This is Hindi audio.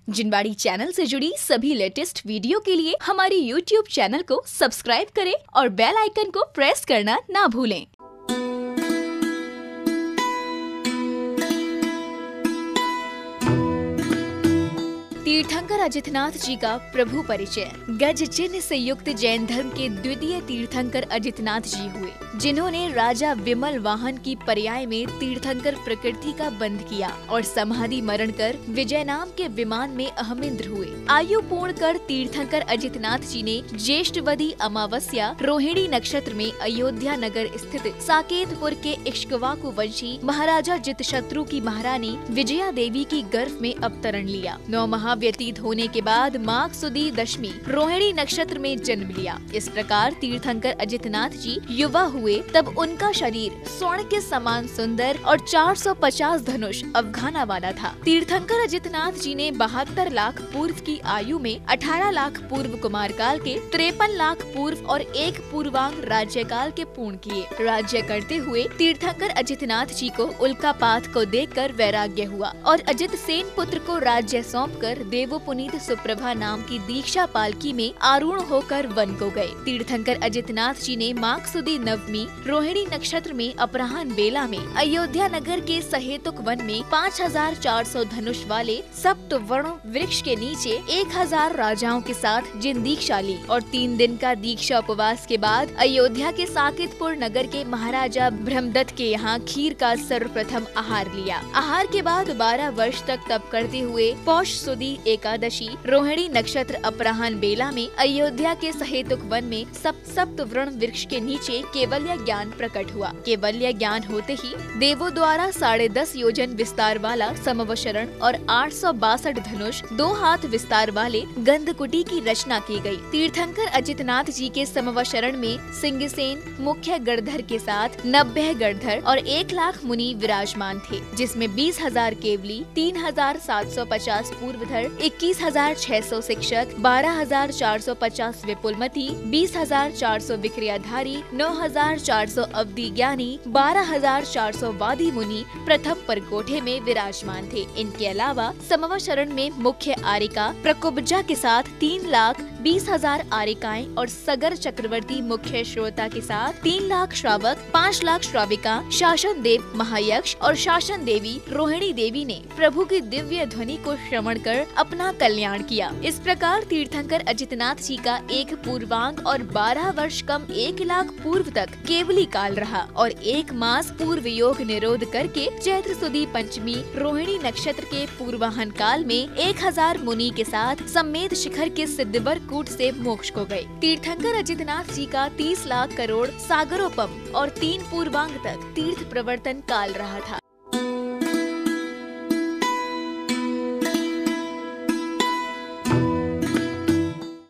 जिनवाड़ी चैनल से जुड़ी सभी लेटेस्ट वीडियो के लिए हमारे YouTube चैनल को सब्सक्राइब करें और बेल आइकन को प्रेस करना ना भूलें। तीर्थंकर अजितनाथ जी का प्रभु परिचय। गज चिन्ह से युक्त जैन धर्म के द्वितीय तीर्थंकर अजितनाथ जी हुए, जिन्होंने राजा विमल वाहन की पर्याय में तीर्थंकर प्रकृति का बंध किया और समाधि मरण कर विजय नाम के विमान में अहमिंद्र हुए। आयु पूर्ण कर तीर्थंकर अजितनाथ जी ने ज्येष्ठवदी अमावस्या रोहिणी नक्षत्र में अयोध्या नगर स्थित साकेतपुर के इक्ष्वाकु वंशी महाराजा जितशत्रु की महारानी विजया देवी की गर्भ में अवतरण लिया। 9 माह व्यतीत होने के बाद माघ सुदी दशमी रोहिणी नक्षत्र में जन्म लिया। इस प्रकार तीर्थंकर अजितनाथ जी युवा हुए तब उनका शरीर स्वर्ण के समान सुंदर और 450 धनुष अवघाना वाला था। तीर्थंकर अजितनाथ जी ने 72 लाख पूर्व की आयु में 18 लाख पूर्व कुमार काल के, 53 लाख पूर्व और 1 पूर्वांग राज्यकाल के पूर्ण किए। राज्य करते हुए तीर्थंकर अजितनाथ जी को उल्कापात को देखकर वैराग्य हुआ और अजित सेन पुत्र को राज्य सौंपकर देवोपुनीत सुप्रभा नाम की दीक्षा पालकी में आरूढ़ होकर वन को गए। तीर्थंकर अजितनाथ जी ने माघ सुदी नवमी रोहिणी नक्षत्र में अपराह्न बेला में अयोध्या नगर के सहेतुक वन में 5400 धनुष वाले सप्त वर्ण वृक्ष के नीचे 1000 राजाओं के साथ जिन दीक्षा ली और 3 दिन का दीक्षा उपवास के बाद अयोध्या के साकेतपुर नगर के महाराजा ब्रह्मदत्त के यहाँ खीर का सर्वप्रथम आहार लिया। आहार के बाद 12 वर्ष तक तप करते हुए पौष सुदी एकादशी रोहिणी नक्षत्र अपराह्न बेला में अयोध्या के सहेतुक वन में सप्त वृण वृक्ष के नीचे केवल्य ज्ञान प्रकट हुआ। केवल्य ज्ञान होते ही देवों द्वारा 10.5 योजन विस्तार वाला समवशरण और 862 धनुष 2 हाथ विस्तार वाले गंधकुटी की रचना की गई। तीर्थंकर अजितनाथ जी के समवशरण में सिंहसेन मुख्य गणधर के साथ 90 गणधर और 1 लाख मुनि विराजमान थे, जिसमें 20,000 केवली, 3,750 पूर्वधर, 21,600 शिक्षक, 12,450 विपुलमती, 20,400 विक्रियाधारी, 9,400 अवधि ज्ञानी, 12,400 वादी मुनि प्रथम परकोठे में विराजमान थे। इनके अलावा समवशरण में मुख्य आरिका प्रकुब्जा के साथ 3,20,000 आरिकाएं और सगर चक्रवर्ती मुख्य श्रोता के साथ 3 लाख श्रावक, 5 लाख श्राविका, शासन देव महायक्ष और शासन देवी रोहिणी देवी ने प्रभु की दिव्य ध्वनि को श्रवण कर अपना कल्याण किया। इस प्रकार तीर्थंकर अजितनाथ जी का एक पूर्वांग और 12 वर्ष कम 1 लाख पूर्व तक केवली काल रहा और 1 मास पूर्व योग निरोध करके चैत्र सुदी पंचमी रोहिणी नक्षत्र के पूर्वाहन काल में 1000 मुनि के साथ सम्मेद शिखर के सिद्धवर कूट से मोक्ष को गए। तीर्थंकर अजितनाथ जी का 30 लाख करोड़ सागरोपम और 3 पूर्वांग तक तीर्थ प्रवर्तन काल रहा था।